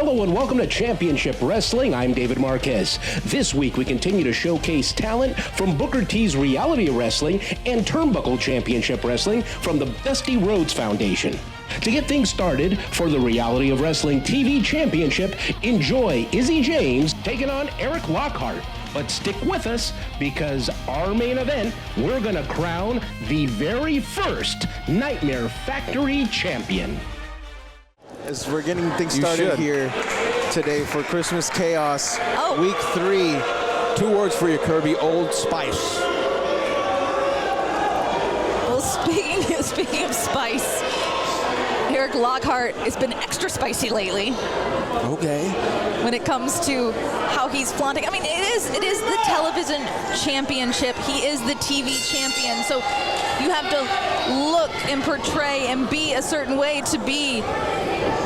Hello and welcome to Championship Wrestling. I'm David Marquez. This week we continue to showcase talent from Booker T's Reality of Wrestling and Turnbuckle Championship Wrestling from the Dusty Rhodes Foundation. To get things started for the Reality of Wrestling TV Championship, enjoy Izzy James taking on Eric Lockhart. But stick with us because our main event, we're going to crown the very first Nightmare Factory champion. As we're getting things started here today for Christmas Chaos, Week 3. 2 words for you, Kirby: Old Spice. Well, speaking of spice, Eric Lockhart has been extra spicy lately. Okay. When it comes to how he's flaunting, I mean, it is the television championship. He is the TV champion, so you have to look and portray and be a certain way to be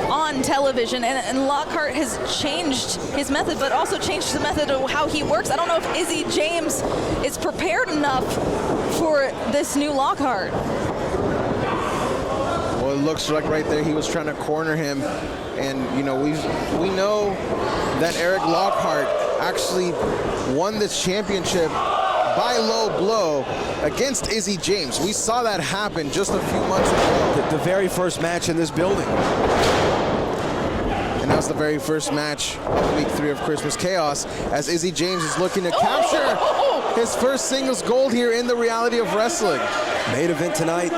on television, and Lockhart has changed his method, but also changed the method of how he works. I don't know if Izzy James is prepared enough for this new Lockhart. Well, it looks like right there he was trying to corner him, and you know we know that Eric Lockhart actually won this championship by low blow against Izzy James. We saw that happen just a few months ago. The very first match in this building. And that's the very first match of Week 3 of Christmas Chaos, as Izzy James is looking to capture his first singles gold here in the Reality of Wrestling. Main event tonight,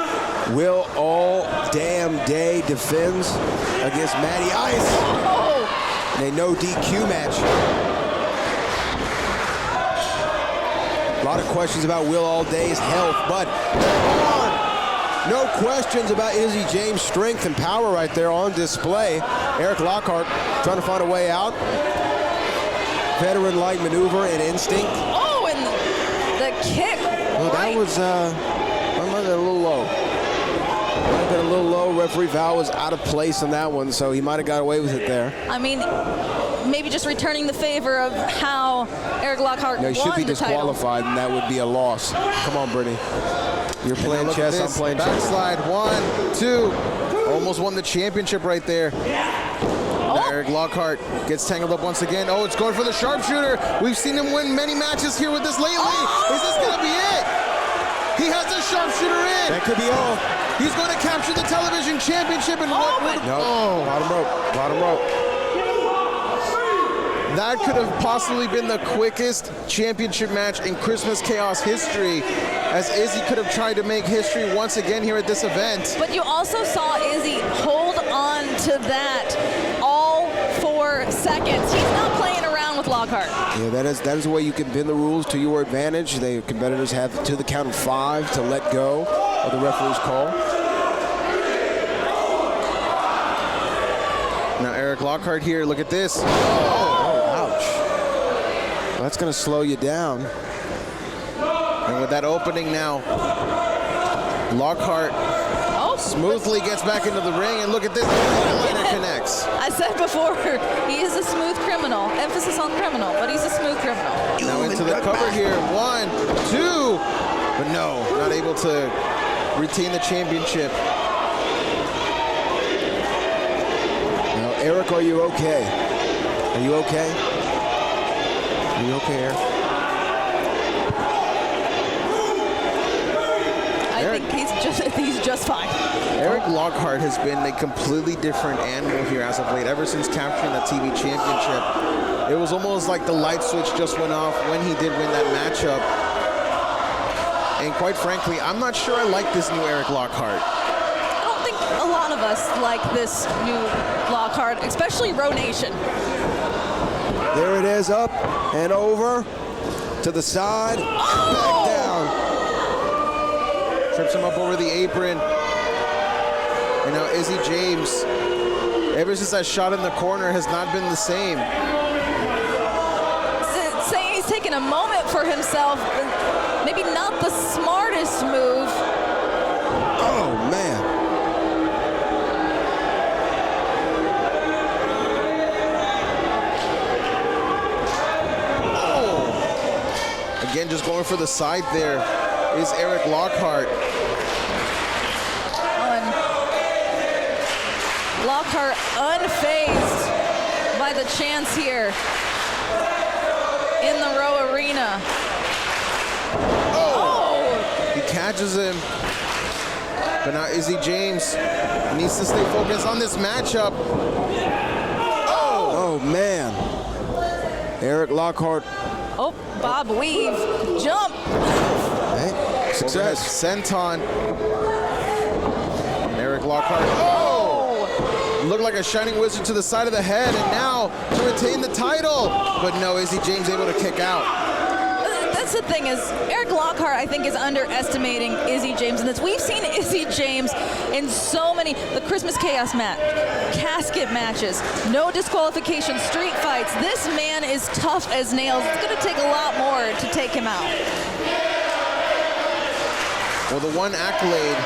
Will All Damn Day defends against Matty Ice in a no DQ match. A lot of questions about Will All Day's health, but no questions about Izzy James' strength and power right there on display. Eric Lockhart trying to find a way out. Veteran-like maneuver and instinct. Oh, and the kick. Well, that was a little low. Might have been a little low. Referee Val was out of place on that one, so he might have got away with it there. I mean, maybe just returning the favor of how Eric Lockhart won the title. He should be disqualified, and that would be a loss. Come on, Brittany. You're playing chess, I'm playing chess. Backslide, 1, 2. Almost won the championship right there. Now Eric Lockhart gets tangled up once again. Oh, it's going for the sharpshooter. We've seen him win many matches here with this lately. Is this going to be it? He has the sharpshooter in. That could be all. He's going to capture the television championship. And bottom rope. That could have possibly been the quickest championship match in Christmas Chaos history, as Izzy could have tried to make history once again here at this event. But you also saw Izzy hold on to that all 4 seconds. He's not playing around with Lockhart. Yeah, that is the way you can bend the rules to your advantage. The competitors have to the count of 5 to let go of the referee's call. Now Eric Lockhart here, look at this. Ouch. Well, that's going to slow you down. And with that opening now, Lockhart smoothly gets back into the ring, and look at this, the connects. I said before, he is a smooth criminal. Emphasis on criminal, but he's a smooth criminal. Now into the cover here, 1, 2, but no, not able to retain the championship. Now, Eric, are you okay? Are you okay? Are you okay, Eric? I think he's just fine. Eric Lockhart has been a completely different animal here as of late, ever since capturing the TV championship. It was almost like the light switch just went off when he did win that matchup. And quite frankly, I'm not sure I like this new Eric Lockhart. I don't think a lot of us like this new Lockhart, especially Row Nation. There it is, up and over to the side, back down. Trips him up over the apron. And now Izzy James, ever since that shot in the corner, has not been the same. Saying he's taking a moment for himself, maybe not the smartest move. Oh, man. Again, just going for the side there is Eric Lockhart. Lockhart unfazed the chance here in the Row Arena. Oh! He catches him. But now Izzy James needs to stay focused on this matchup. Oh, man. Eric Lockhart. Oh, Bob weave, jump. Hey, success. Senton. And Eric Lockhart. Oh! Looked like a shining wizard to the side of the head, and now to retain the title. But no, Izzy James able to kick out. That's the thing is, Eric Lockhart, I think, is underestimating Izzy James in this. We've seen Izzy James in so many, the Christmas Chaos match, casket matches, no disqualification, street fights. This man is tough as nails. It's going to take a lot more to take him out. Well, the one accolade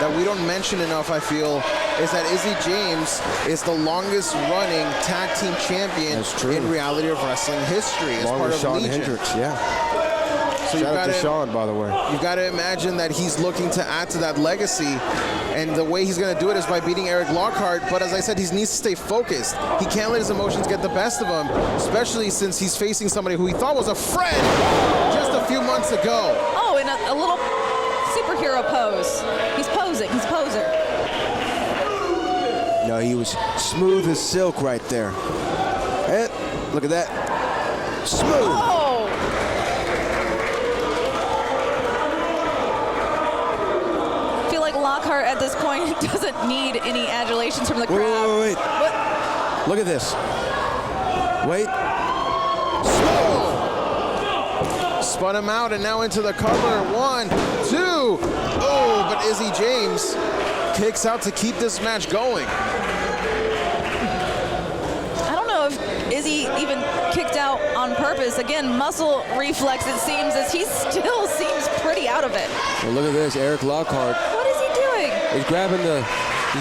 that we don't mention enough, I feel, is that Izzy James is the longest running tag team champion in reality of wrestling history as part of Shawn Legion. Hendricks, yeah. So Shout out to Shawn, by the way. You've got to imagine that he's looking to add to that legacy, and the way he's going to do it is by beating Eric Lockhart. But as I said, he needs to stay focused. He can't let his emotions get the best of him, especially since he's facing somebody who he thought was a friend just a few months ago. Oh, in a little superhero pose. He's posing. He's poser. No, he was smooth as silk right there. And look at that. Smooth. Oh! I feel like Lockhart at this point doesn't need any adulations from the crowd. Wait. What? Look at this. Wait. Spun him out and now into the cover. 1, 2. Oh, but Izzy James kicks out to keep this match going. I don't know if Izzy even kicked out on purpose. Again, muscle reflex, it seems, as he still seems pretty out of it. Well, look at this, Eric Lockhart. What is he doing? He's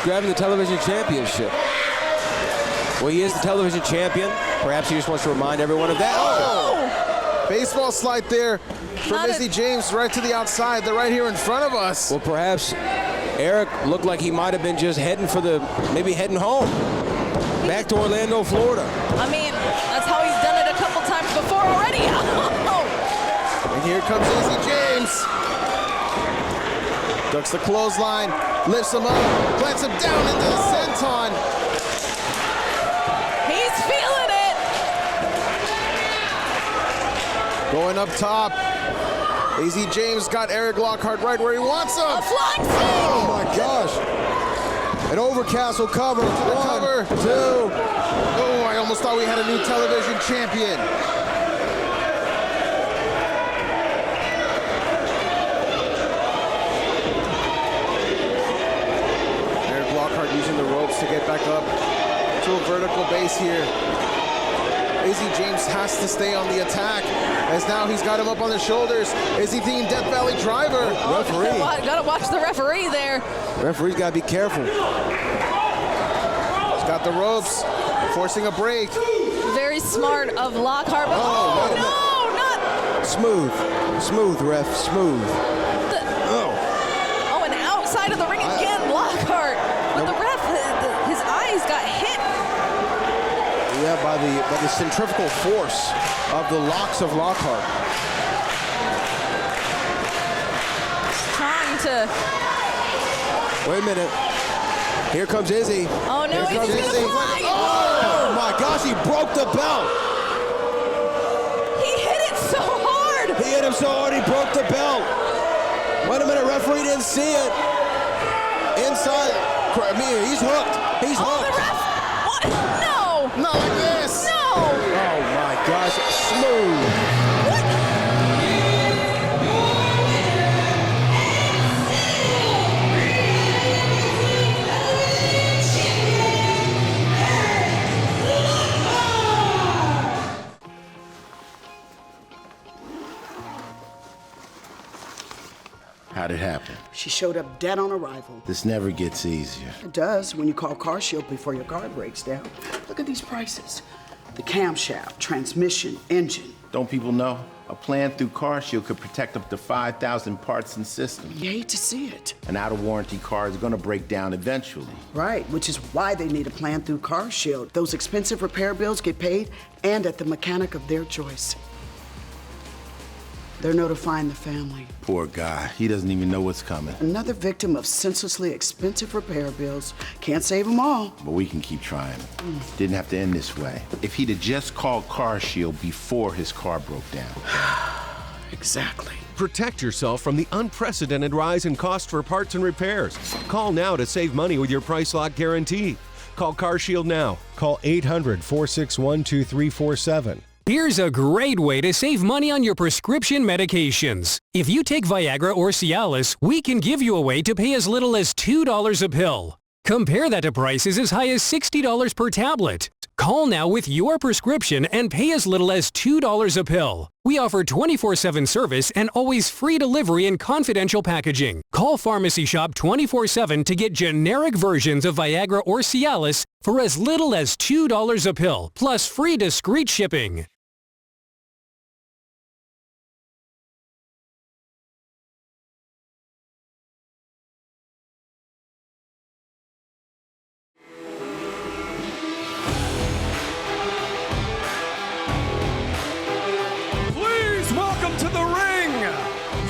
grabbing the television championship. Well, he is the television champion. Perhaps he just wants to remind everyone of that. Oh! Baseball slide there from Izzy James right to the outside. They're right here in front of us. Well, perhaps Eric looked like he might have been just heading home. Back to Orlando, Florida. I mean, that's how he's done it a couple times before already. And here comes Izzy James. Ducks the clothesline, lifts him up, plants him down into the senton. He's feeling it. Going up top. Izzy James got Eric Lockhart right where he wants him. A flying sing. Oh my gosh. An overcastle cover. To the cover. 2. Oh, I almost thought we had a new television champion. Eric Lockhart using the ropes to get back up to a vertical base here. Izzy James has to stay on the attack, as now he's got him up on the shoulders. Is he thinking Death Valley Driver? Referee. Gotta watch the referee there. Referee's got to be careful. He's got the ropes, forcing a break. Very smart of Lockhart. But Oh, no, not Smooth, ref, smooth. the. Oh, and outside of the ring again, Lockhart. But the ref, his eyes got hit. Yeah, by the centrifugal force of the locks of Lockhart. Trying to. Wait a minute. Here comes Izzy. Oh no, Here comes Izzy's Izzy. gonna fly. Oh my gosh, he broke the belt. He hit it so hard. He hit him so hard he broke the belt. Wait a minute, referee didn't see it. Inside, I mean, he's hooked. He's Oh, the hooked. ref. What? No. Not like this. No. Oh my gosh, smooth. How'd it happen? She showed up dead on arrival. This never gets easier. It does when you call CarShield before your car breaks down. Look at these prices. The camshaft, transmission, engine. Don't people know? A plan through CarShield could protect up to 5,000 parts and systems. You hate to see it. An out-of-warranty car is going to break down eventually. Right, which is why they need a plan through CarShield. Those expensive repair bills get paid and at the mechanic of their choice. They're notifying the family. Poor guy. He doesn't even know what's coming. Another victim of senselessly expensive repair bills. Can't save them all. But we can keep trying. Didn't have to end this way. If he'd have just called CarShield before his car broke down. Exactly. Protect yourself from the unprecedented rise in cost for parts and repairs. Call now to save money with your price lock guarantee. Call CarShield now. Call 800-461-2347. Here's a great way to save money on your prescription medications. If you take Viagra or Cialis, we can give you a way to pay as little as $2 a pill. Compare that to prices as high as $60 per tablet. Call now with your prescription and pay as little as $2 a pill. We offer 24/7 service and always free delivery and confidential packaging. Call Pharmacy Shop 24/7 to get generic versions of Viagra or Cialis for as little as $2 a pill, plus free discreet shipping. Welcome to the ring,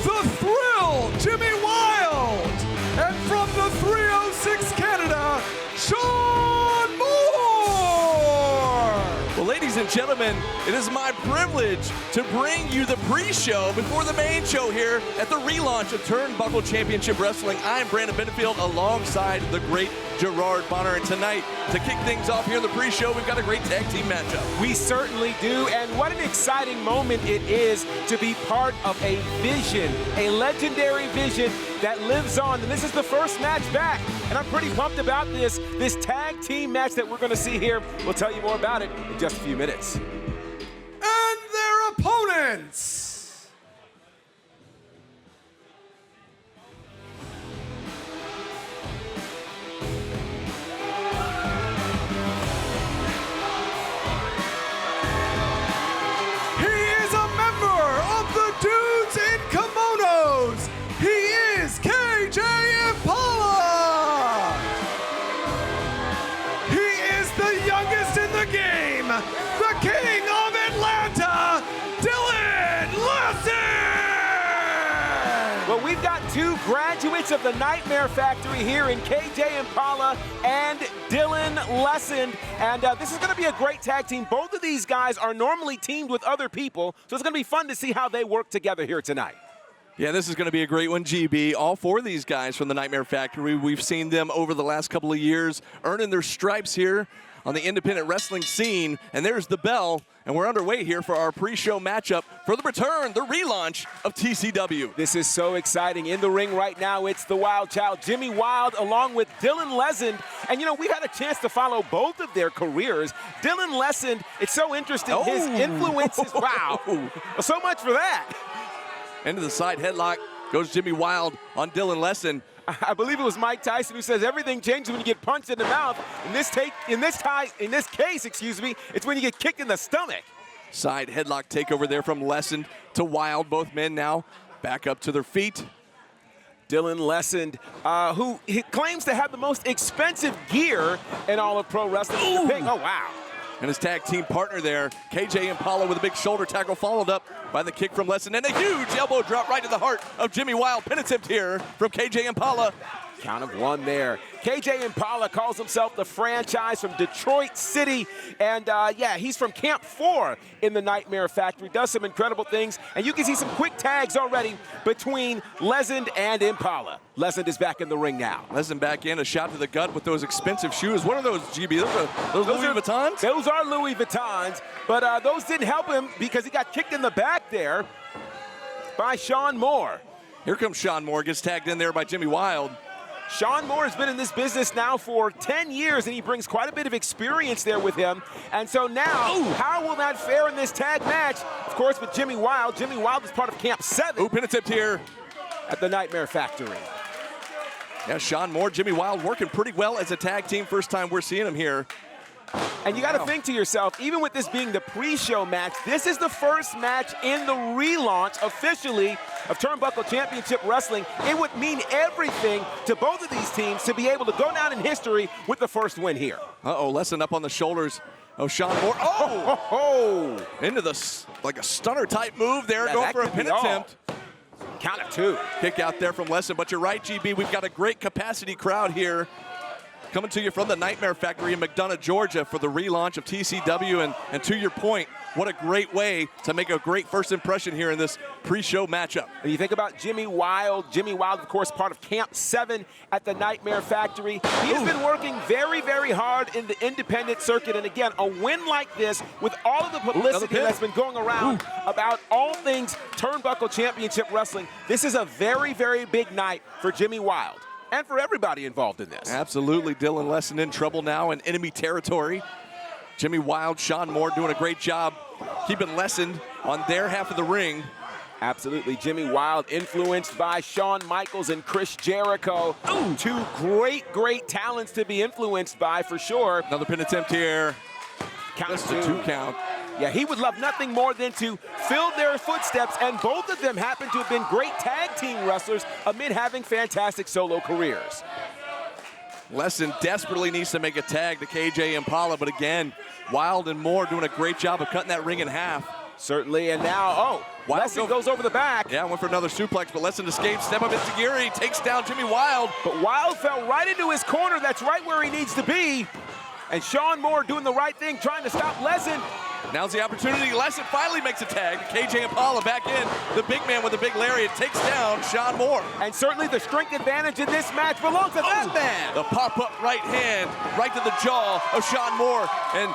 the Thrill, Jimmy Wild, and from the 306 Canada, Sean Moore. Well, ladies and gentlemen, it is my privilege to bring you the pre-show before the main show here at the relaunch of Turnbuckle Championship Wrestling. I'm Brandon Benefield alongside the great Gerard Bonner, and tonight, to kick things off here in the pre-show, we've got a great tag team matchup. We certainly do, and what an exciting moment it is to be part of a vision, a legendary vision that lives on. And this is the first match back, and I'm pretty pumped about this tag team match that we're going to see here. We'll tell you more about it in just a few minutes. And their opponents. Dudes in kimonos, he is KJ Impala. He is the youngest in the game, the king of Atlanta, Dylan Lesson. Well, we've got two graduates of the Nightmare Factory here in KJ Impala and Dylan Lesson. And this is going to be a great tag team. Both of these guys are normally teamed with other people, so it's going to be fun to see how they work together here tonight. Yeah, this is going to be a great one, GB. All four of these guys from the Nightmare Factory, we've seen them over the last couple of years earning their stripes here on the independent wrestling scene. And there's the bell, and we're underway here for our pre-show matchup for the return, the relaunch of TCW. This is so exciting. In the ring right now, it's the Wild Child, Jimmy Wild, along with Dylan Lesson. And, you know, we've had a chance to follow both of their careers. Dylan Lesson, it's so interesting. Oh. His influence is, wow. So much for that. Into the side headlock goes Jimmy Wild on Dylan Lesson. I believe it was Mike Tyson who says everything changes when you get punched in the mouth. In this case, it's when you get kicked in the stomach. Side headlock takeover there from Lesson to Wild. Both men now back up to their feet. Dylan Lesson, who claims to have the most expensive gear in all of pro wrestling. Oh, wow. And his tag team partner there, KJ Impala, with a big shoulder tackle, followed up by the kick from Lesson, and a huge elbow drop right to the heart of Jimmy Wild. Pin attempt here from KJ Impala. Count of one there. KJ Impala calls himself the franchise from Detroit City. And yeah, he's from Camp 4 in the Nightmare Factory. Does some incredible things. And you can see some quick tags already between Lesson and Impala. Lesson is back in the ring now. Lesson back in, a shot to the gut with those expensive shoes. What are those, GB? Those Louis Vuittons? Those are Louis Vuittons. But those didn't help him because he got kicked in the back there by Sean Moore. Here comes Sean Moore, gets tagged in there by Jimmy Wild. Sean Moore has been in this business now for 10 years, and he brings quite a bit of experience there with him. And so now, how will that fare in this tag match? Of course, with Jimmy Wild. Jimmy Wild is part of Camp 7. Pin attempt here at the Nightmare Factory. Yeah, Sean Moore, Jimmy Wild working pretty well as a tag team. First time we're seeing them here And you got to think to yourself, even with this being the pre-show match, this is the first match in the relaunch officially of Turnbuckle Championship Wrestling. It would mean everything to both of these teams to be able to go down in history with the first win here. Uh-oh, Lesson up on the shoulders of Sean Moore. Oh! Into like a stunner-type move there, going for a pin attempt. Count of 2. Kick out there from Lesson, but you're right, GB. We've got a great capacity crowd here coming to you from the Nightmare Factory in McDonough, Georgia for the relaunch of TCW. And to your point, what a great way to make a great first impression here in this pre-show matchup. And you think about Jimmy Wild. Jimmy Wild, of course, part of Camp 7 at the Nightmare Factory. He has been working very, very hard in the independent circuit. And again, a win like this with all of the publicity that's been going around about all things Turnbuckle Championship Wrestling, this is a very, very big night for Jimmy Wild and for everybody involved in this. Absolutely. Dylan Lesson in trouble now in enemy territory. Jimmy Wild, Sean Moore doing a great job keeping Lesson on their half of the ring. Absolutely. Jimmy Wild influenced by Shawn Michaels and Chris Jericho. Two great, great talents to be influenced by for sure. Another pin attempt here. Just a 2 count. Yeah, he would love nothing more than to fill their footsteps, and both of them happen to have been great tag team wrestlers amid having fantastic solo careers. Lesson desperately needs to make a tag to KJ Impala, but again, Wild and Moore doing a great job of cutting that ring in half. Certainly, and now, Lesson goes over the back. Yeah, went for another suplex, but Lesson escapes. Step up into Giri, takes down Jimmy Wild. But Wild fell right into his corner. That's right where he needs to be. And Sean Moore doing the right thing, trying to stop Lesson. Now's the opportunity. Lesson finally makes a tag. KJ Impala back in. The big man with the big lariat takes down Sean Moore. And certainly the strength advantage in this match belongs to that man. The pop-up right hand, right to the jaw of Sean Moore. And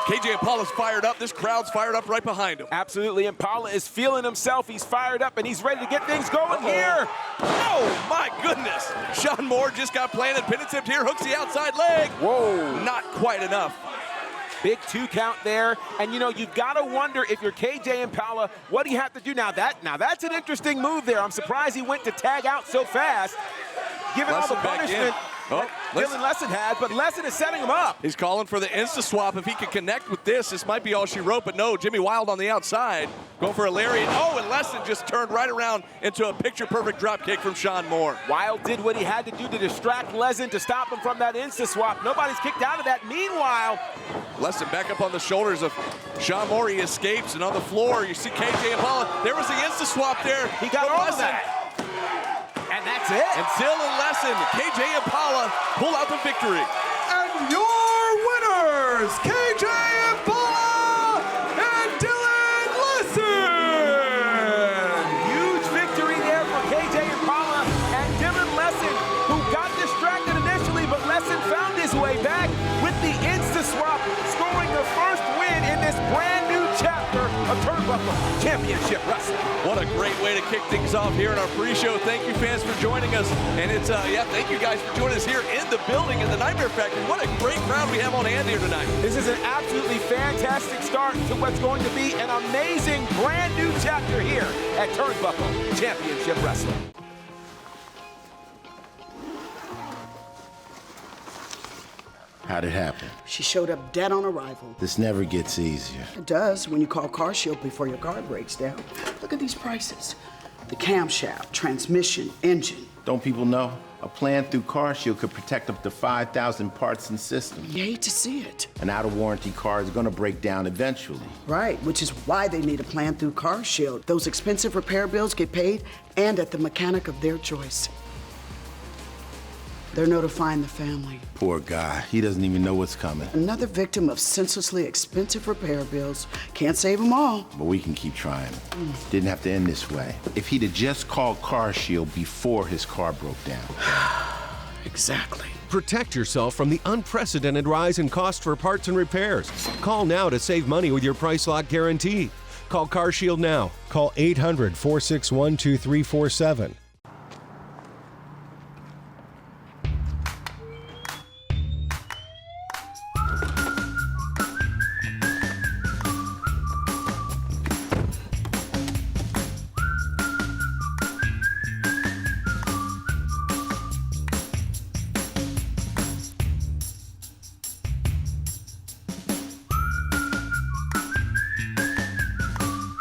KJ Impala's fired up. This crowd's fired up right behind him. Absolutely. Impala is feeling himself. He's fired up, and he's ready to get things going here. Oh, my goodness. Sean Moore just got planted. Pin attempt here. Hooks the outside leg. Whoa. Not quite enough. Big 2 count there. And, you know, you've got to wonder if you're KJ Impala, what do you have to do now? That's an interesting move there. I'm surprised he went to tag out so fast, given all the punishment that Dylan Lesson had, but Lesson is setting him up. He's calling for the insta-swap. If he can connect with this might be all she wrote, but no, Jimmy Wild on the outside, going for a lariat. Oh, and Lesson just turned right around into a picture-perfect drop kick from Sean Moore. Wild did what he had to do to distract Lesson, to stop him from that insta-swap. Nobody's kicked out of that. Meanwhile, Lesson back up on the shoulders of Sean Moore. He escapes, and on the floor, you see KJ Impala. There was the insta-swap there. He got all of that. And that's it. And Dylan Lesson, KJ Impala pull out the victory. And your winners, KJ Impala and Dylan Lesson. Huge victory there for KJ Impala and Dylan Lesson, who got distracted initially, but Lesson found his way back with the insta-swap, scoring the first win in this brand new chapter of Turnbuckle Championship Wrestling. What a great way to kick things off here in our pre-show. Thank you, fans, for joining us. And it's, thank you guys for joining us here in the building in the Nightmare Factory. What a great crowd we have on hand here tonight. This is an absolutely fantastic start to what's going to be an amazing brand new chapter here at Turnbuckle Championship Wrestling. How'd it happen? She showed up dead on arrival. This never gets easier. It does when you call CarShield before your car breaks down. Look at these prices. The camshaft, transmission, engine. Don't people know? A plan through CarShield could protect up to 5,000 parts and systems. You hate to see it. An out-of-warranty car is gonna break down eventually. Right, which is why they need a plan through CarShield. Those expensive repair bills get paid and at the mechanic of their choice. They're notifying the family. Poor guy. He doesn't even know what's coming. Another victim of senselessly expensive repair bills. Can't save them all. But we can keep trying. Didn't have to end this way. If he'd have just called CarShield before his car broke down. Exactly. Protect yourself from the unprecedented rise in cost for parts and repairs. Call now to save money with your price lock guarantee. Call CarShield now. Call 800-461-2347.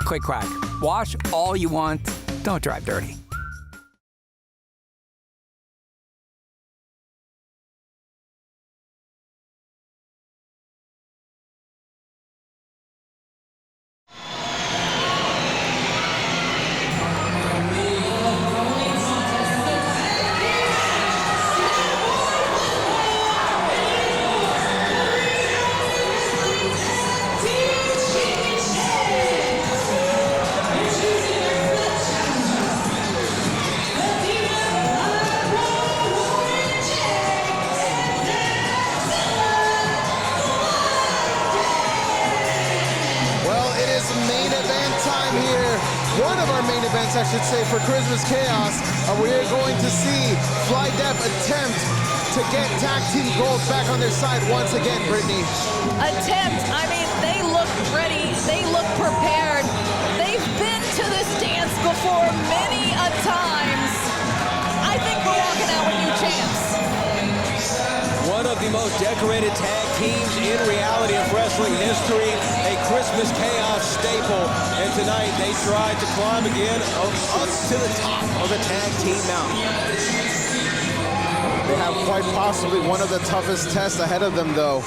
Quick quack. Wash all you want. Don't drive dirty. I should say, for Christmas Chaos. We are going to see Fly Deaf attempt to get tag team gold back on their side once again, Brittany. Attempt, I mean, they look ready, they look prepared. They've been to this dance before many a times. I think we're walking out with new champs. One of the most decorated tag teams in reality of wrestling history, a Christmas Chaos staple, and tonight they tried to climb again up to the top of the tag team mountain. They have quite possibly one of the toughest tests ahead of them, though.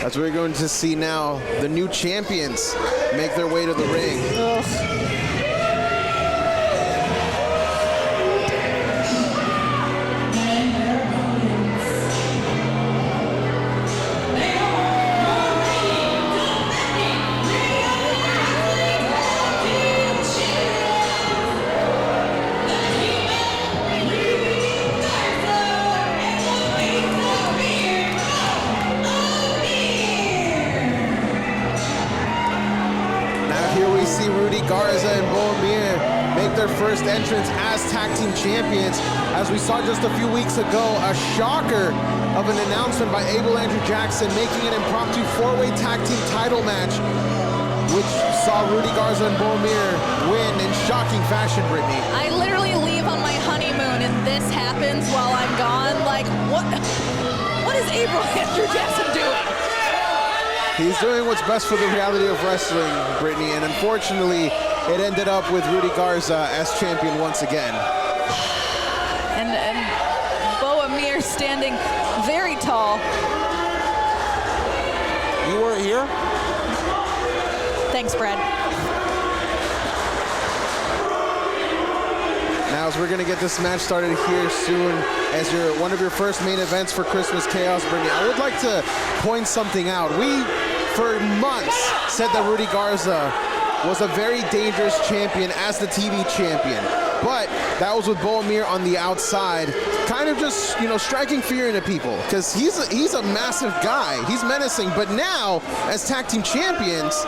As we're going to see now, the new champions make their way to the ring. Ugh. First entrance as tag team champions. As we saw just a few weeks ago, a shocker of an announcement by Abel Andrew Jackson making an impromptu four-way tag team title match, which saw Rudy Garza and Boromir win in shocking fashion, Brittany. I literally leave on my honeymoon and this happens while I'm gone. Like, what is Abel Andrew Jackson doing? He's doing what's best for the reality of wrestling, Brittany, and unfortunately, it ended up with Rudy Garza as champion once again. And Boromir standing very tall. You weren't here? Thanks, Brad. Now, as we're going to get this match started here soon, as one of your first main events for Christmas Chaos, Brittany, I would like to point something out. We, for months, said that Rudy Garza was a very dangerous champion as the TV champion. But that was with Boromir on the outside, kind of just, striking fear into people, because he's a massive guy. He's menacing. But now, as tag team champions,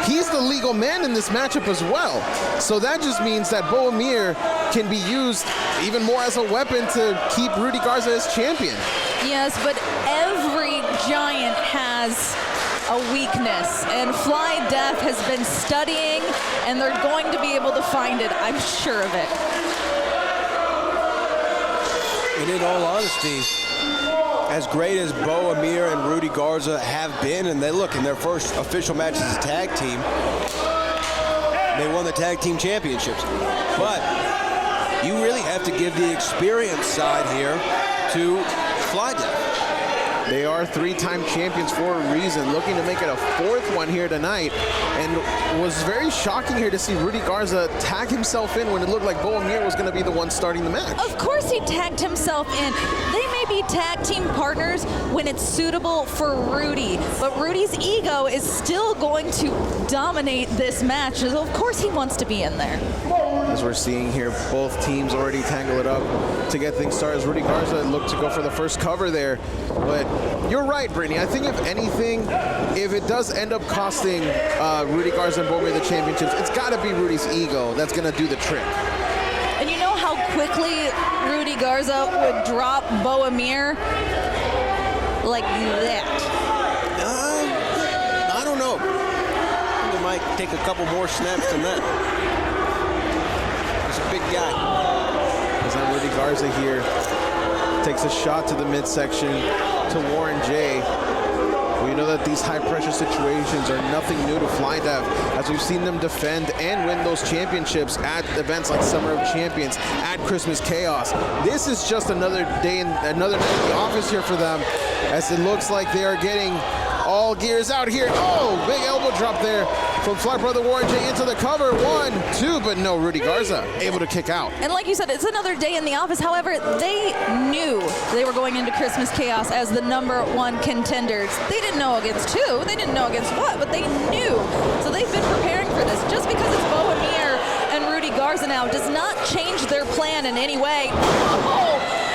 he's the legal man in this matchup as well. So that just means that Boromir can be used even more as a weapon to keep Rudy Garza as champion. Yes, but every giant has a weakness, and Fly Deaf has been studying, and they're going to be able to find it. I'm sure of it. And in all honesty, as great as Boromir and Rudy Garza have been, and they look in their first official match as a tag team, they won the tag team championships. But you really have to give the experience side here to Fly Deaf. They are three-time champions for a reason, looking to make it a fourth one here tonight, and was very shocking here to see Rudy Garza tag himself in when it looked like Boromir was going to be the one starting the match. Of course he tagged himself in. They may be tag team partners when it's suitable for Rudy, but Rudy's ego is still going to dominate this match, so of course he wants to be in there. As we're seeing here, both teams already tangle it up to get things started, as Rudy Garza looked to go for the first cover there, but you're right, Brittany. I think if anything, if it does end up costing Rudy Garza and Boromir the championships, it's got to be Rudy's ego that's going to do the trick. And you know how quickly Rudy Garza would drop Boromir? Like that. I don't know. I think it might take a couple more snaps than that. He's a big guy. As now Rudy Garza here takes a shot to the midsection to Warren J. We know that these high-pressure situations are nothing new to Flydev, as we've seen them defend and win those championships at events like Summer of Champions, at Christmas Chaos. This is just another day, another night in the office here for them, as it looks like they are getting all gears out here. Oh, big elbow drop there from Fly Brother Warren J into the cover. 1, 2, but no, Rudy Garza able to kick out. And like you said, it's another day in the office. However, they knew they were going into Christmas Chaos as the #1 contenders. They didn't know against who, they didn't know against what, but they knew. So they've been preparing for this. Just because it's Bo Amir and Rudy Garza now does not change their plan in any way.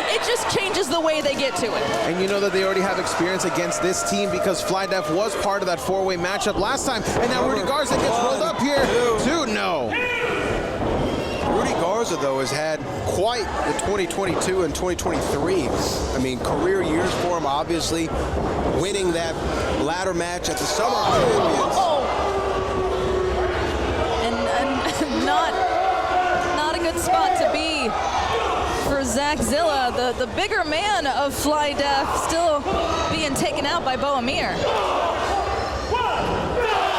It just changes the way they get to it. And you know that they already have experience against this team because Flydev was part of that 4-way matchup last time. And now Rudy Garza gets rolled up here. 2, no. Rudy Garza, though, has had quite the 2022 and 2023. I mean, career years for him, obviously. Winning that ladder match at the Summer of Champions. And not a good spot to be for Zach Zilla, the bigger man of Flydev, still being taken out by Bo Amir.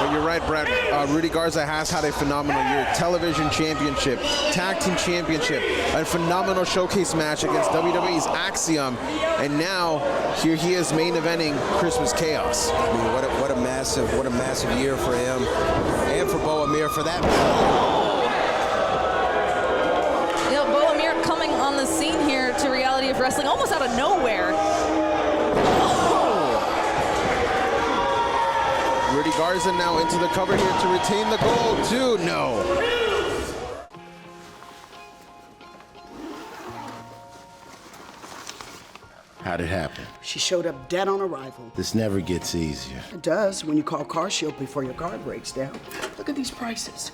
But you're right, Brett. Rudy Garza has had a phenomenal year. Television championship, tag team championship, a phenomenal showcase match against WWE's Axiom, and now here he is main eventing Christmas Chaos. I mean, what a massive year for him and for Bo Amir for that. Bo Amir coming on the scene here to Reality of Wrestling almost out of nowhere. Rudy Garza now into the cover here to retain the gold. 2, no. How'd it happen? She showed up dead on arrival. This never gets easier. It does when you call Car Shield before your car breaks down. Look at these prices.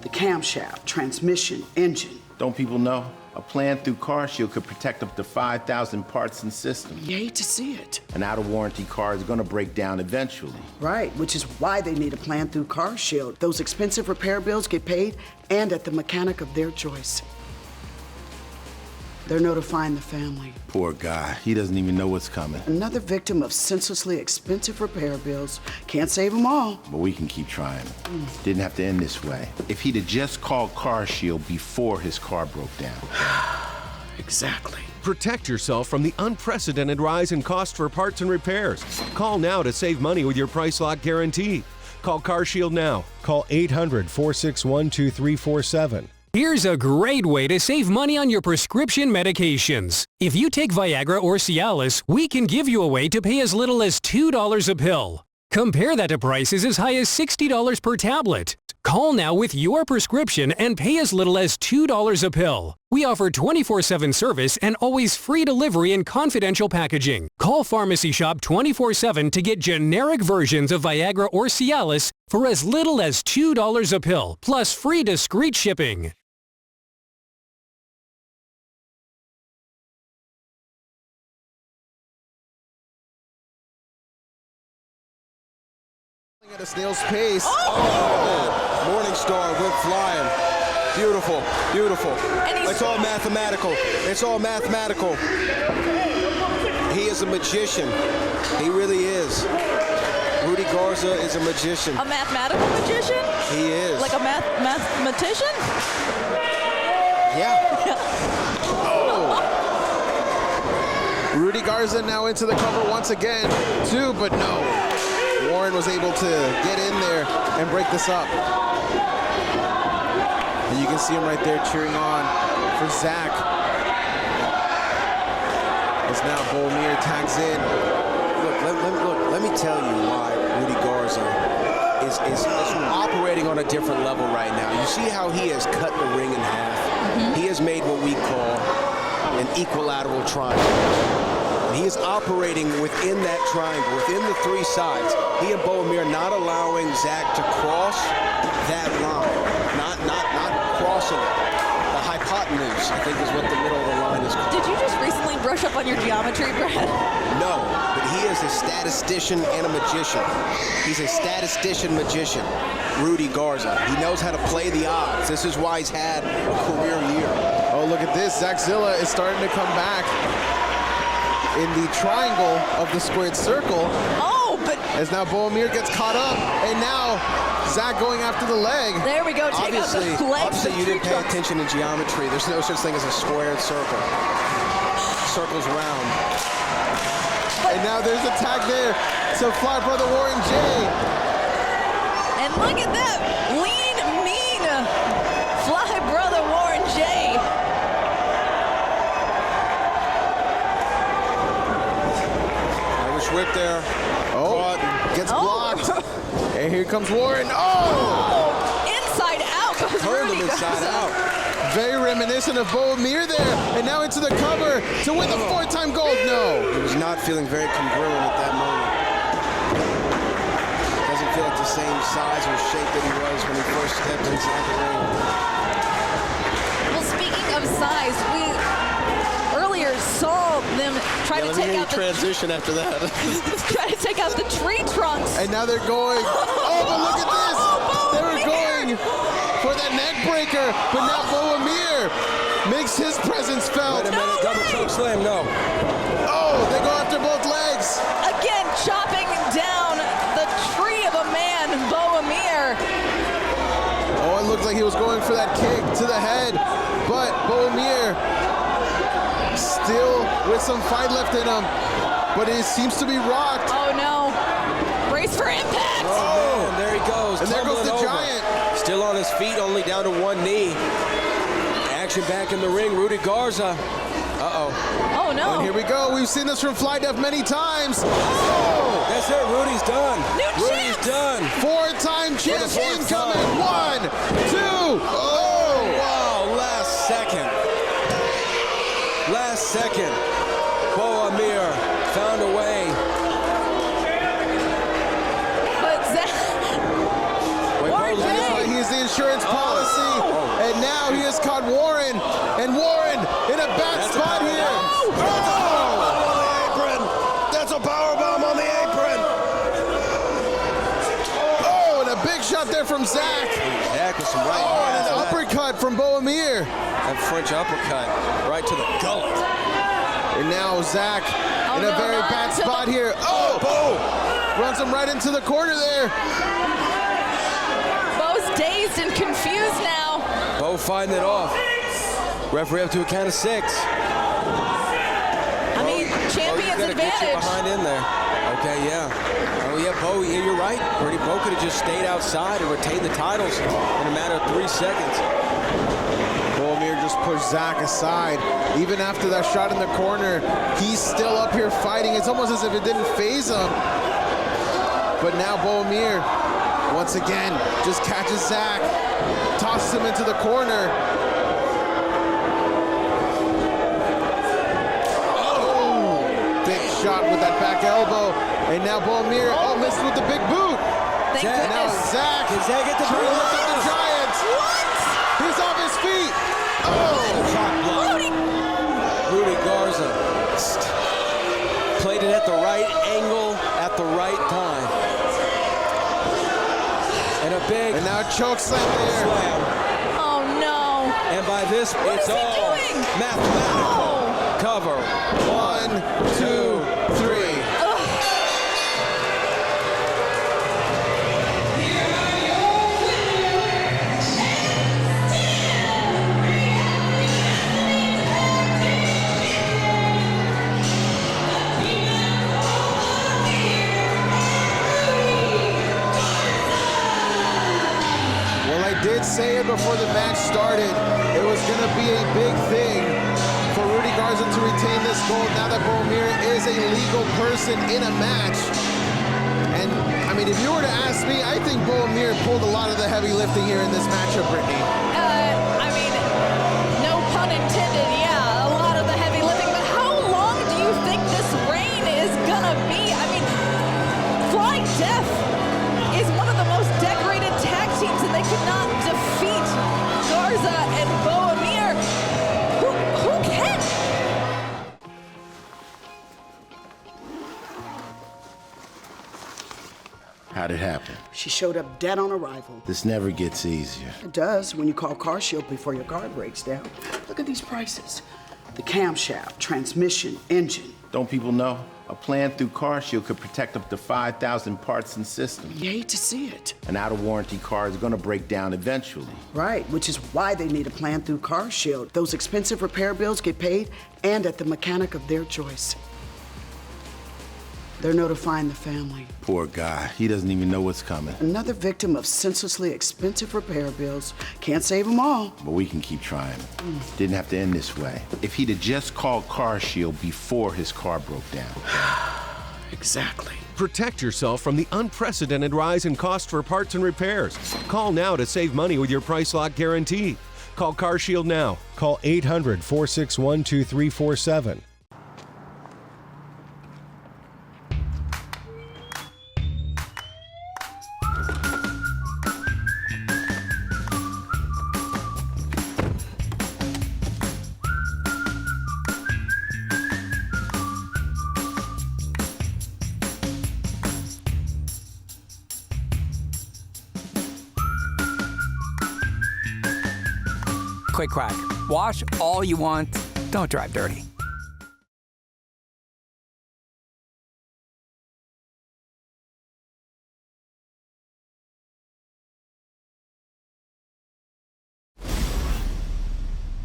The camshaft, transmission, engine. Don't people know? A plan through CarShield could protect up to 5,000 parts and systems. You hate to see it. An out-of-warranty car is gonna break down eventually. Right, which is why they need a plan through Car Shield. Those expensive repair bills get paid and at the mechanic of their choice. They're notifying the family. Poor guy, he doesn't even know what's coming. Another victim of senselessly expensive repair bills. Can't save them all. But we can keep trying. Didn't have to end this way. If he'd have just called CarShield before his car broke down. Exactly. Protect yourself from the unprecedented rise in cost for parts and repairs. Call now to save money with your price lock guarantee. Call CarShield now. Call 800-461-2347. Here's a great way to save money on your prescription medications. If you take Viagra or Cialis, we can give you a way to pay as little as $2 a pill. Compare that to prices as high as $60 per tablet. Call now with your prescription and pay as little as $2 a pill. We offer 24/7 service and always free delivery and confidential packaging. Call Pharmacy Shop 24/7 to get generic versions of Viagra or Cialis for as little as $2 a pill, plus free discreet shipping. At a snail's pace. Morning Star whip flying. Beautiful, beautiful. It's all mathematical. It's all mathematical. He is a magician. He really is. Rudy Garza is a magician. A mathematical magician? He is. Like a mathematician? Yeah. Rudy Garza now into the cover once again. 2, but no. Warren was able to get in there and break this up. And you can see him right there cheering on for Zach. As now Bo Amir tags in. Look, let me tell you why Rudy Garza is operating on a different level right now. You see how he has cut the ring in half. He has made what we call an equilateral triangle. He is operating within that triangle, within the 3 sides. He and Bo Amir not allowing Zach to cross that line, not crossing it. The hypotenuse, I think, is what the middle of the line is called. Did you just recently brush up on your geometry, Brad? No, but he is a statistician and a magician. He's a statistician magician, Rudy Garza. He knows how to play the odds. This is why he's had a career year. Oh, look at this. Zach Zilla is starting to come back in the triangle of the squared circle. Oh, but as now Bo Amir gets caught up, and now Zach going after the leg. There we go, take out the legs. Obviously you didn't pay attention to geometry. There's no such thing as a squared circle. Circles round. And now there's a tag there to Fly Brother Warren J. And look at that, lean, mean Fly Brother Warren J. Irish whip there. Oh, gets blocked. And here comes Warren. Oh! Inside out goes Turned him Rudy inside Garza. out. Very reminiscent of Bo Amir there. And now into the cover to win the 4-time gold. No. He was not feeling very congruent at that moment. Doesn't feel like the same size or shape that he was when he first stepped inside the ring. Well, speaking of size, we earlier saw them try to take out the transition after that. try to take out the tree trunks. And now they're going. Oh, but look at this. They were going for that neck breaker, but now Bo Amir makes his presence felt. Wait a minute, double choke slam, no. Oh, they go after both legs. Again, chopping down the tree of a man, Bo Amir. Oh, it looked like he was going for that kick to the head, but Bo Amir still with some fight left in him, but it seems to be rocked. Oh no, brace for impact. Oh, man, there he goes. And there goes the over. Giant. Still on his feet, only down to one knee. Action back in the ring, Rudy Garza. Uh-oh. Oh no. And here we go. We've seen this from Fly Def many times. Oh, that's it. Rudy's done. Rudy's done. 4-time champ incoming. 1, 2. Oh, wow. Last second. Last second. Bo Amir found a way. But Zach. He's the insurance policy. And now he has caught Warren. And Warren in a bad spot here. That's a powerbomb on the apron. Oh, and a big shot there from Zach. Zach with some right and hands. an uppercut from Bo Amir. That French uppercut right to the gullet. And now Zach in a very bad spot here. Oh, Bo runs him right into the corner there. Bo's dazed and confused now. Bo fighting it off. Referee up to a count of 6. I mean, champion's advantage. Get you behind in there. Okay, yeah. Oh, yeah, Bo, you're right. Bo could have just stayed outside and retained the titles in a matter of 3 seconds. Bo Amir just pushed Zach aside. Even after that shot in the corner, he's still up here fighting. It's almost as if it didn't faze him. But now Bo Amir, once again, just catches Zach, tosses him into the corner. Shot with that back elbow, and now Bo Amir missed with the big boot. Thank and now goodness. Zach Can Zach get the trying to lift up the Giant. What? He's off his feet. Oh, Rudy Garza played it at the right angle at the right time. And a big now choke slam there. Oh no. And by this, it's all mathematical. Cover. 1, 2, 3. Well, I did say it before the match started. It was going to be a big thing for Rudy Garza to retain this gold now that Bo Amir is a legal person in a match. And, I mean, if you were to ask me, I think Bo Amir pulled a lot of the heavy lifting here in this matchup, Brittany. I mean, no pun intended, yeah, a lot of the heavy lifting, but how long do you think this reign is gonna be? I mean, Flying Death is one of the most decorated tag teams, and they could not defeat Garza and Bo Amir. Who can? How'd it happen? She showed up dead on arrival. This never gets easier. It does when you call CarShield before your car breaks down. Look at these prices. The camshaft, transmission, engine, Don't people know? A plan through CarShield could protect up to 5,000 parts and systems. You hate to see it. An out-of-warranty car is gonna break down eventually. Right, which is why they need a plan through CarShield. Those expensive repair bills get paid and at the mechanic of their choice. They're notifying the family. Poor guy. He doesn't even know what's coming. Another victim of senselessly expensive repair bills. Can't save them all. But we can keep trying. Didn't have to end this way. If he'd have just called CarShield before his car broke down. Exactly. Protect yourself from the unprecedented rise in cost for parts and repairs. Call now to save money with your price lock guarantee. Call CarShield now. Call 800-461-2347. Quick quack. Wash all you want. Don't drive dirty.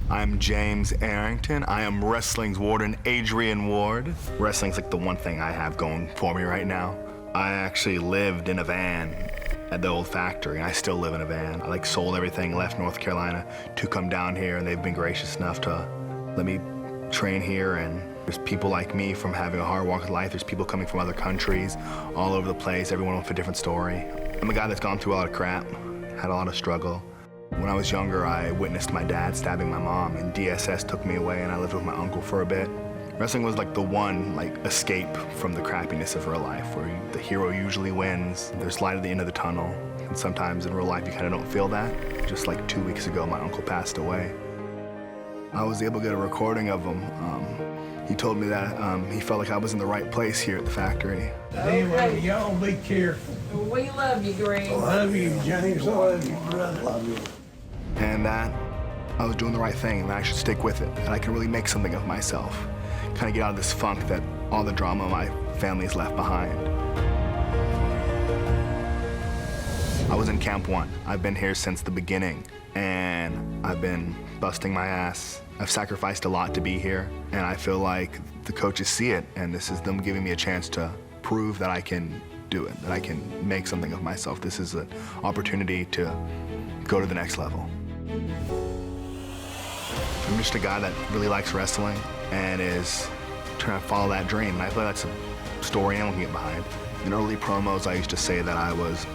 I'm James Arrington. I am wrestling's warden, Adrian Ward. Wrestling's like the one thing I have going for me right now. I actually lived in a van at the old factory, and I still live in a van. I sold everything, left North Carolina to come down here, and they've been gracious enough to let me train here. And there's people like me from having a hard walk of life. There's people coming from other countries, all over the place, everyone with a different story. I'm a guy that's gone through a lot of crap, had a lot of struggle. When I was younger, I witnessed my dad stabbing my mom, and DSS took me away, and I lived with my uncle for a bit. Wrestling was the one escape from the crappiness of real life, where the hero usually wins. There's light at the end of the tunnel, and sometimes in real life you kind of don't feel that. Just 2 weeks ago, my uncle passed away. I was able to get a recording of him. He told me that he felt like I was in the right place here at the factory. Anyway, y'all be careful. We love you, Greg. I love you, James. I love you, brother. Love you. And that I was doing the right thing, and that I should stick with it, that I can really make something of myself. Kind of get out of this funk that all the drama my family's left behind. I was in Camp 1. I've been here since the beginning, and I've been busting my ass. I've sacrificed a lot to be here, and I feel like the coaches see it, and this is them giving me a chance to prove that I can do it, that I can make something of myself. This is an opportunity to go to the next level. I'm just a guy that really likes wrestling and is trying to follow that dream. And I feel like that's a story I'm looking at behind. In early promos, I used to say that I was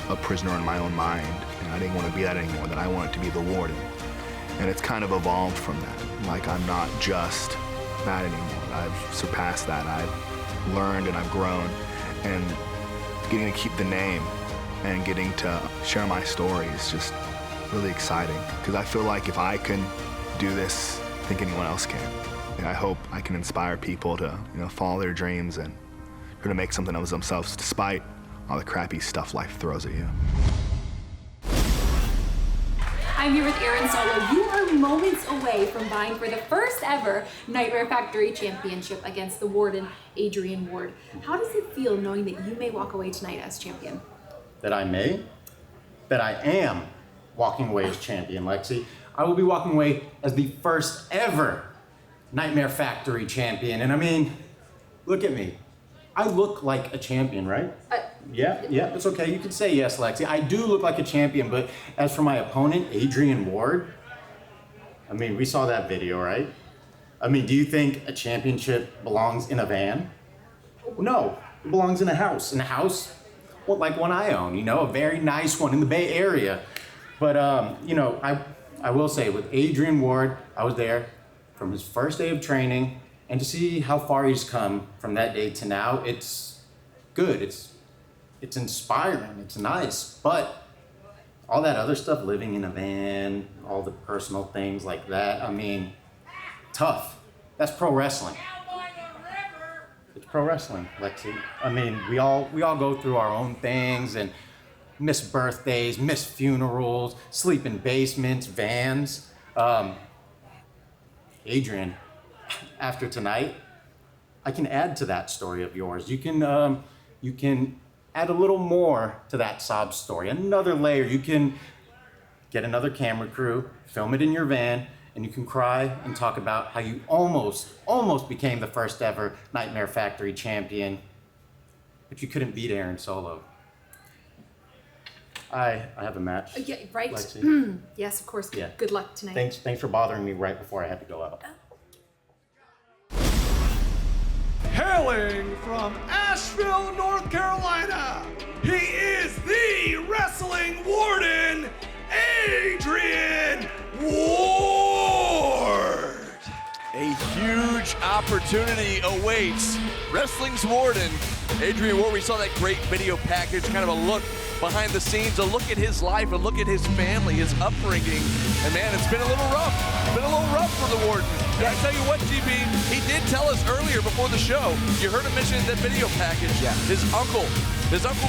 a prisoner in my own mind, and I didn't want to be that anymore, that I wanted to be the warden. And it's kind of evolved from that. I'm not just that anymore. I've surpassed that. I've learned and I've grown. And getting to keep the name and getting to share my story is just really exciting. Because I feel like if I can do this, I think anyone else can. I hope I can inspire people to, follow their dreams and try to make something of themselves despite all the crappy stuff life throws at you. I'm here with Aaron Solo. You are moments away from vying for the first ever Nightmare Factory Championship against the warden, Adrian Ward. How does it feel knowing that you may walk away tonight as champion? That I may? That I am walking away as champion, Lexi. I will be walking away as the first ever Nightmare Factory champion. And I mean, look at me. I look like a champion, right? Yeah, it's okay. You can say yes, Lexi. I do look like a champion, but as for my opponent, Adrian Ward, I mean, we saw that video, right? I mean, do you think a championship belongs in a van? No, it belongs in a house. In a house, well, like one I own, a very nice one in the Bay Area. But, I will say, with Adrian Ward, I was there from his first day of training, and to see how far he's come from that day to now, it's good. It's inspiring. It's nice. But all that other stuff, living in a van, all the personal things like that, I mean, tough. That's pro wrestling. It's pro wrestling, Lexi. I mean, we all go through our own things and miss birthdays, miss funerals, sleep in basements, vans. Adrian, after tonight, I can add to that story of yours. You can add a little more to that sob story, another layer. You can get another camera crew, film it in your van, and you can cry and talk about how you almost became the first ever Nightmare Factory champion, but you couldn't beat Aaron Solo. I have a match. Yeah, right. Yes, of course. Yeah. Good luck tonight. Thanks for bothering me right before I had to go out. Hailing from Asheville, North Carolina, he is the Wrestling Warden, Adrian Ward. A huge opportunity awaits Wrestling's Warden, Adrian Ward. We saw that great video package, kind of a look behind the scenes, a look at his life, a look at his family, his upbringing. And man, it's been a little rough. It's been a little rough for the Warden. And I tell you what, GB, he did tell us earlier before the show, you heard him mention in that video package, his uncle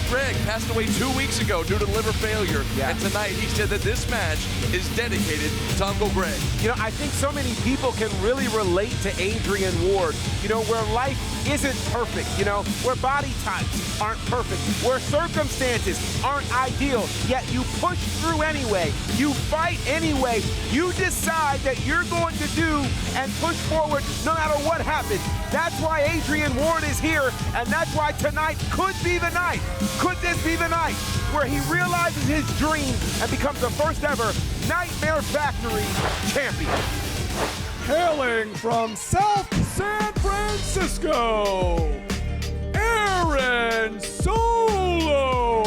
Greg passed away 2 weeks ago due to liver failure. And tonight he said that this match is dedicated to Uncle Greg. You know, I think so many people can really relate to Adrian Ward, you know, where life isn't perfect, you know, where body types aren't perfect, where circumstances aren't ideal, yet you push through anyway, you fight anyway, you decide that you're going to do and push forward no matter what happens. That's why Adrian Ward is here, and that's why tonight could be the night. Could this be the night where he realizes his dream and becomes the first ever Nightmare Factory champion? Hailing from South San Francisco, Aaron Solo.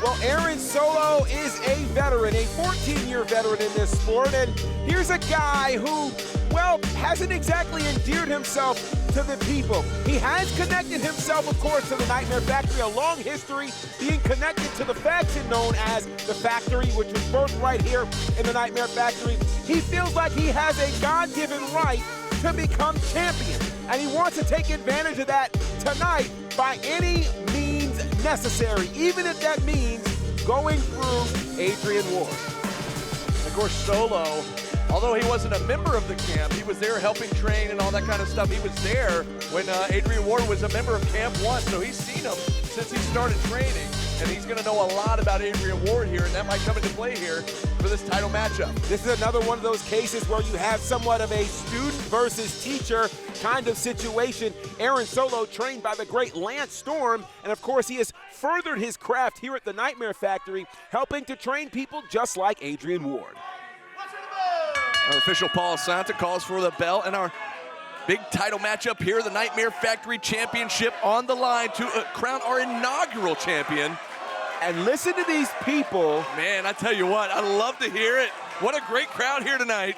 Well, Aaron Solo is a veteran, a 14-year veteran in this sport, and here's a guy who, well, hasn't exactly endeared himself to the people. He has connected himself, of course, to the Nightmare Factory, a long history being connected to the faction known as the Factory, which was birthed right here in the Nightmare Factory. He feels like he has a God-given right to become champion, and he wants to take advantage of that tonight by any means necessary, even if that means going through Adrian Ward. Of course, Solo, although he wasn't a member of the camp, he was there helping train and all that kind of stuff. He was there when Adrian Ward was a member of Camp 1, so he's seen him since he started training, and he's going to know a lot about Adrian Ward here, and that might come into play here for this title matchup. This is another one of those cases where you have somewhat of a student versus teacher kind of situation. Aaron Solo, trained by the great Lance Storm, and of course he has furthered his craft here at the Nightmare Factory, helping to train people just like Adrian Ward. Our official Paul Santa calls for the bell, and our big title matchup here, the Nightmare Factory Championship on the line to crown our inaugural champion. And listen to these people. Man, I tell you what, I love to hear it. What a great crowd here tonight.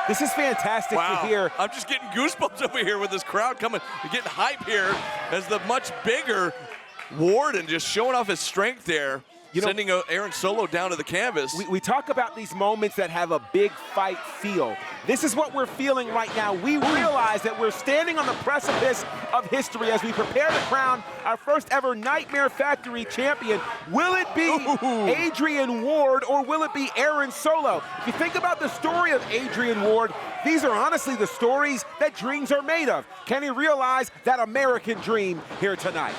This is fantastic to hear. I'm just getting goosebumps over here with this crowd coming, getting hype here as the much bigger Warden just showing off his strength there. You know, sending Aaron Solo down to the canvas. We talk about these moments that have a big fight feel. This is what we're feeling right now. We realize that we're standing on the precipice of history as we prepare to crown our first ever Nightmare Factory champion. Will it be Adrian Ward or will it be Aaron Solo? If you think about the story of Adrian Ward, these are honestly the stories that dreams are made of. Can he realize that American dream here tonight?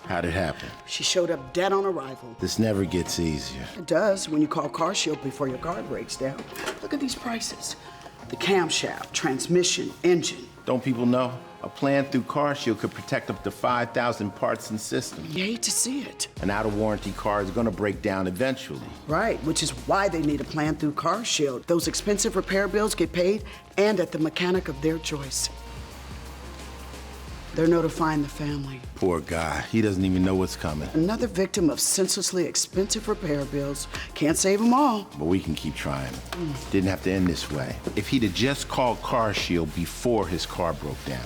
How'd it happen? She showed up dead on arrival. This never gets easier. It does when you call Car Shield before your car breaks down. Look at these prices. The camshaft, transmission, engine. Don't people know? A plan through Car Shield could protect up to 5,000 parts and systems. You hate to see it. An out-of-warranty car is gonna break down eventually. Right, which is why they need a plan through Car Shield. Those expensive repair bills get paid and at the mechanic of their choice. They're notifying the family. Poor guy. He doesn't even know what's coming. Another victim of senselessly expensive repair bills. Can't save them all. But we can keep trying. Didn't have to end this way. If he'd have just called Car Shield before his car broke down.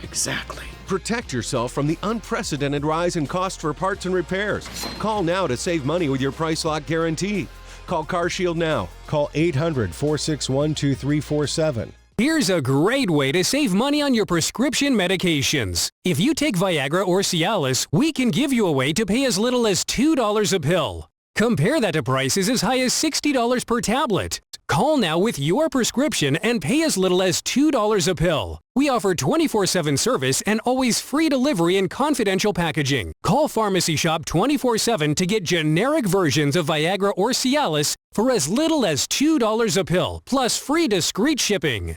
Exactly. Protect yourself from the unprecedented rise in cost for parts and repairs. Call now to save money with your price lock guarantee. Call Car Shield now. Call 800-461-2347. Here's a great way to save money on your prescription medications. If you take Viagra or Cialis, we can give you a way to pay as little as $2 a pill. Compare that to prices as high as $60 per tablet. Call now with your prescription and pay as little as $2 a pill. We offer 24/7 service and always free delivery and confidential packaging. Call Pharmacy Shop 24/7 to get generic versions of Viagra or Cialis for as little as $2 a pill, plus free discreet shipping.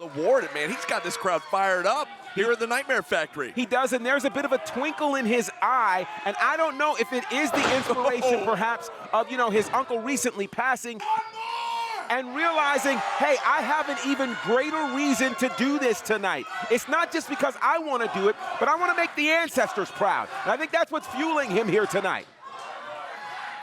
The Warden, man, he's got this crowd fired up here at the Nightmare Factory. He does, and there's a bit of a twinkle in his eye, and I don't know if it is the inspiration perhaps of, his uncle recently passing and realizing, hey, I have an even greater reason to do this tonight. It's not just because I want to do it, but I want to make the ancestors proud. And I think that's what's fueling him here tonight.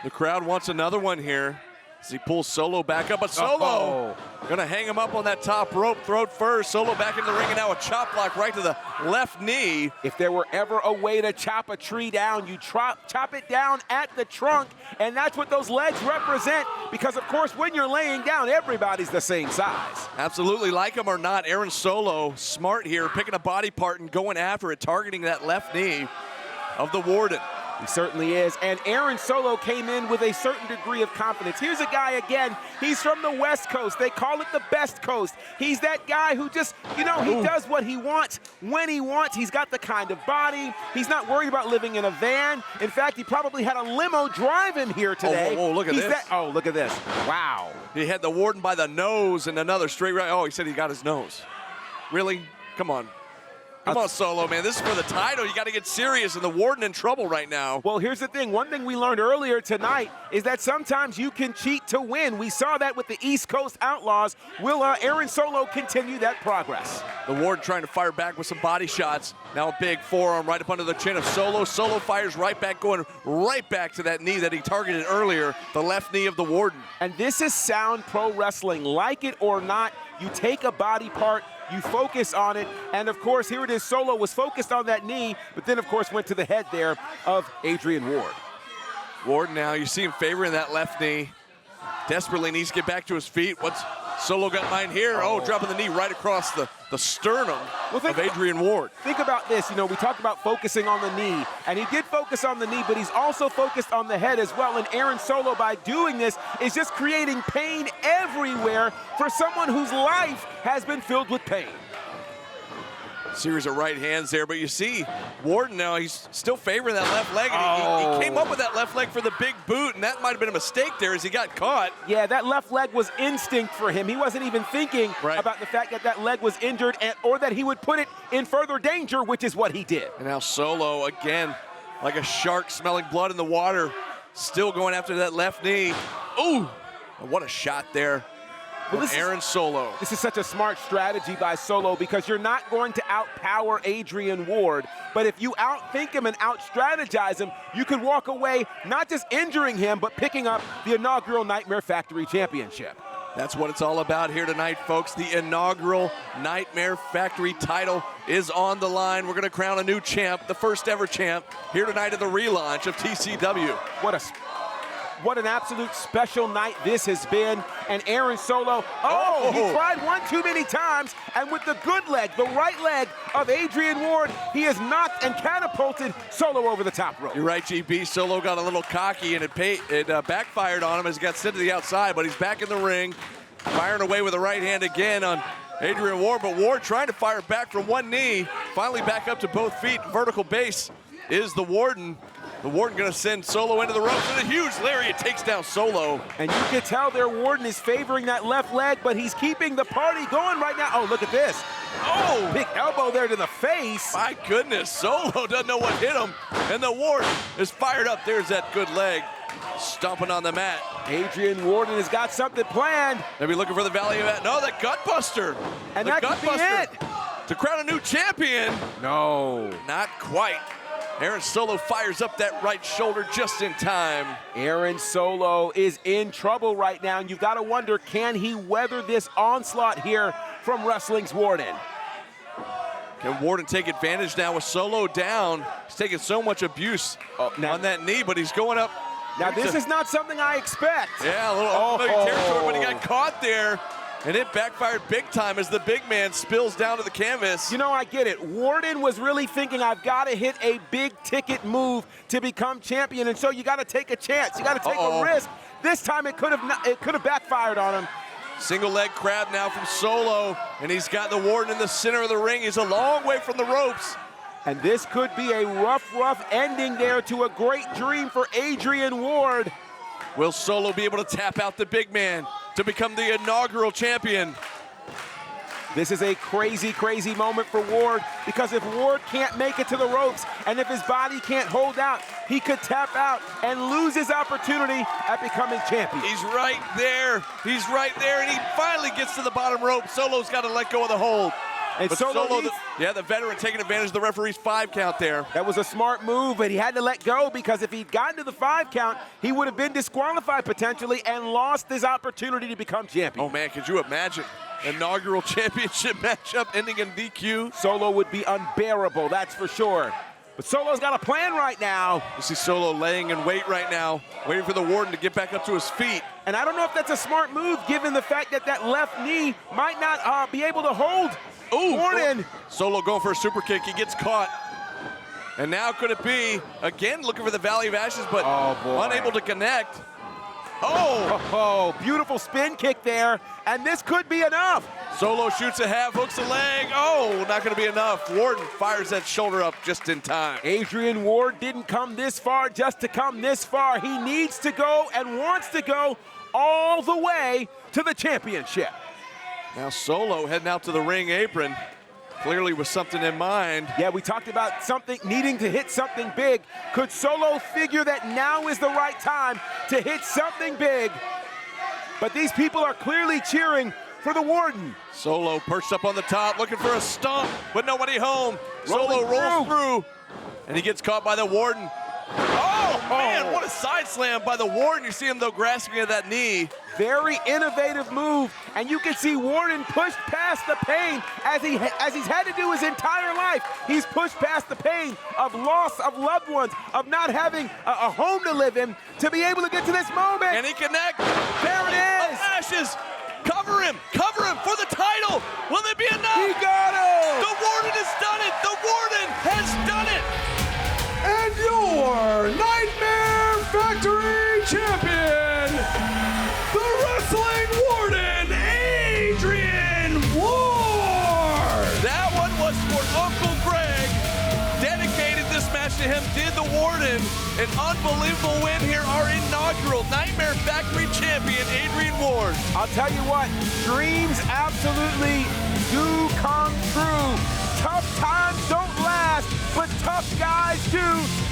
The crowd wants another one here as he pulls Solo back up, but Solo gonna hang him up on that top rope, throat first. Solo back into the ring, and now a chop block right to the left knee. If there were ever a way to chop a tree down, you chop it down at the trunk, and that's what those legs represent, because of course when you're laying down, everybody's the same size. Absolutely, like him or not, Aaron Solo, smart here, picking a body part and going after it, targeting that left knee of the Warden. He certainly is, and Aaron Solo came in with a certain degree of confidence. Here's a guy, again, he's from the West Coast. They call it the best coast. He's that guy who just, he does what he wants, when he wants. He's got the kind of body. He's not worried about living in a van. In fact, he probably had a limo drive him here today. Look at this. Look at this. Wow. He had the Warden by the nose and another straight right. Oh, he said he got his nose. Really? Come on. Come on, Solo, man. This is for the title. You got to get serious, and the Warden in trouble right now. Well, here's the thing. One thing we learned earlier tonight is that sometimes you can cheat to win. We saw that with the East Coast Outlaws. Will Aaron Solo continue that progress? The Warden trying to fire back with some body shots. Now a big forearm right up under the chin of Solo. Solo fires right back, going right back to that knee that he targeted earlier, the left knee of the Warden. And this is sound pro wrestling. Like it or not, you take a body part, you focus on it, and of course, here it is. Solo was focused on that knee, but then, of course, went to the head there of Adrian Ward. Ward now, you see him favoring that left knee. Desperately needs to get back to his feet. What's Solo got mine here? Oh, dropping the knee right across the sternum of Adrian Ward. Think about this. We talked about focusing on the knee, and he did focus on the knee, but he's also focused on the head as well. And Aaron Solo, by doing this, is just creating pain everywhere for someone whose life has been filled with pain. Series of right hands there, but you see Warden now, he's still favoring that left leg. And he came up with that left leg for the big boot, and that might have been a mistake there as he got caught. Yeah, that left leg was instinct for him. He wasn't even thinking about the fact that that leg was injured or that he would put it in further danger, which is what he did. And now Solo, again, like a shark smelling blood in the water, still going after that left knee. Ooh, what a shot there. Well, Aaron Solo. This is such a smart strategy by Solo, because you're not going to outpower Adrian Ward, but if you outthink him and out-strategize him, you could walk away not just injuring him, but picking up the inaugural Nightmare Factory Championship. That's what it's all about here tonight, folks. The inaugural Nightmare Factory title is on the line. We're going to crown a new champ, the first ever champ, here tonight at the relaunch of TCW. What an absolute special night this has been. And Aaron Solo, he tried one too many times, and with the good leg, the right leg of Adrian Ward, he has knocked and catapulted Solo over the top rope. You're right, GB. Solo got a little cocky, and it backfired on him as he got sent to the outside, but he's back in the ring, firing away with the right hand again on Adrian Ward, but Ward trying to fire back from one knee, finally back up to both feet. Vertical base is the Warden. The Warden gonna send Solo into the ropes, and a huge lariat takes down Solo. And you can tell their Warden is favoring that left leg, but he's keeping the party going right now. Oh, look at this. Oh, big elbow there to the face. My goodness, Solo doesn't know what hit him, and the Warden is fired up. There's that good leg, stomping on the mat. Adrian Warden has got something planned. Maybe looking for the value of that. No, the Gutbuster. And that could be it. To crown a new champion. No. Not quite. Aaron Solo fires up that right shoulder just in time. Aaron Solo is in trouble right now, and you've got to wonder, can he weather this onslaught here from wrestling's Warden? Can Worden take advantage now with Solo down? He's taking so much abuse on that knee, but he's going up. Now, this is not something I expect. Yeah, a little unfamiliar territory, but he got caught there, and it backfired big time as the big man spills down to the canvas. You know, I get it. Worden was really thinking, I've got to hit a big-ticket move to become champion, and so you got to take a chance. You got to take a risk. This time it could have backfired on him. Single leg crab now from Solo, and he's got the Worden in the center of the ring. He's a long way from the ropes. And this could be a rough ending there to a great dream for Adrian Ward. Will Solo be able to tap out the big man to become the inaugural champion? This is a crazy moment for Ward, because if Ward can't make it to the ropes and if his body can't hold out, he could tap out and lose his opportunity at becoming champion. He's right there. He's right there, and he finally gets to the bottom rope. Solo's got to let go of the hold. And but Solo the veteran taking advantage of the referee's 5 count there. That was a smart move, but he had to let go, because if he'd gotten to the 5 count, he would have been disqualified potentially and lost his opportunity to become champion. Oh man, could you imagine? Inaugural championship matchup ending in DQ. Solo would be unbearable, that's for sure. But Solo's got a plan right now. You see Solo laying in wait right now, waiting for the Worden to get back up to his feet. And I don't know if that's a smart move, given the fact that that left knee might not be able to hold Worden. Solo going for a super kick. He gets caught. And now could it be, again, looking for the Valley of Ashes, but unable to connect. Oh, beautiful spin kick there, and this could be enough. Solo shoots a half, hooks a leg. Oh, not going to be enough. Worden fires that shoulder up just in time. Adrian Ward didn't come this far just to come this far. He needs to go and wants to go all the way to the championship. Now Solo heading out to the ring apron, clearly with something in mind. Yeah, we talked about something, needing to hit something big. Could Solo figure that now is the right time to hit something big? But these people are clearly cheering for the Worden. Solo perched up on the top, looking for a stomp, but nobody home. Solo rolls through, and he gets caught by the Worden. Oh, man, what a side slam by the Worden. You see him, though, grasping at that knee. Very innovative move, and you can see Worden push past the pain as he's had to do his entire life. He's pushed past the pain of loss of loved ones, of not having a home to live in, to be able to get to this moment. And he connects. There it is. Ashes. Cover him for the title. Will it be enough? He got him. The Worden has done it. The Worden has done it. And your Nightmare Factory champion, the Wrestling Warden, Adrian Ward. That one was for Uncle Greg. Dedicated this match to him, did the Warden. An unbelievable win here, our inaugural Nightmare Factory champion, Adrian Ward. I'll tell you what, dreams absolutely do come true. Tough times don't last, but tough guys do.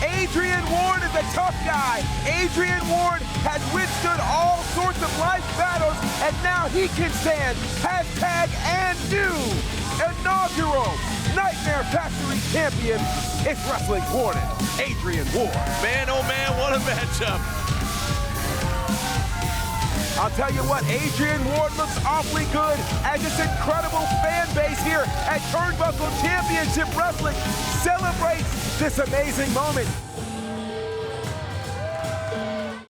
Adrian Ward is a tough guy. Adrian Ward has withstood all sorts of life battles, and now he can stand #and new inaugural Nightmare Factory champion. It's Wrestling Warden, Adrian Ward. Man, oh man, what a matchup. I'll tell you what, Adrian Ward looks awfully good as this incredible fan base here at Turnbuckle Championship Wrestling celebrates this amazing moment.